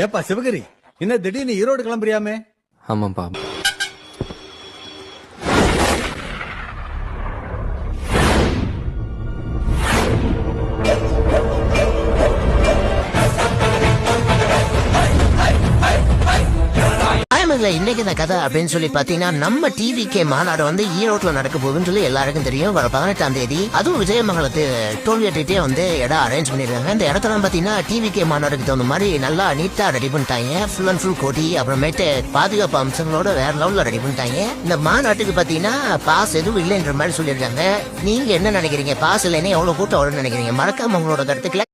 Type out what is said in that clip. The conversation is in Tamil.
ஏப்பா சிவகிரி, என்ன திடீர்னு ஈரோடு கிளம்புறியாமே? ஆமாப்பா. இன்னைக்கு இந்த கதை அப்படின்னு சொல்லி பாத்தீங்கன்னா நம்ம டிவிகே மாநாடு வந்து ஈரோட்ல நடக்க போகுதுன்னு சொல்லி எல்லாருக்கும் தெரியும். வர 18ஆம் தேதி அதுவும் விஜயமங்கலத்து டோல்கேட்டே வந்து இடம் அரேஞ்ச் பண்ணிருக்காங்க. இந்த இடத்துல பாத்தீங்கன்னா டிவிகே மாநாடுக்கு தகுந்த மாதிரி நல்லா நீட்டா ரெடி பண்ணிட்டாங்க. ஃபுல் அண்ட் ஃபுல் கொடி அப்புறமேட்டு பாதுகாப்பு அம்சங்களோட வேற லெவல்ல ரெடி பண்ணிட்டாங்க. இந்த மாநாட்டுக்கு பாத்தீங்கன்னா பாஸ் எதுவும் இல்லைன்ற மாதிரி சொல்லியிருக்காங்க. நீங்க என்ன நினைக்கிறீங்க? பாஸ் இல்லைன்னா எவ்வளவு கூட்டம் வரும்னு நினைக்கிறீங்க? மறக்காம உங்களோட கருத்துக்களை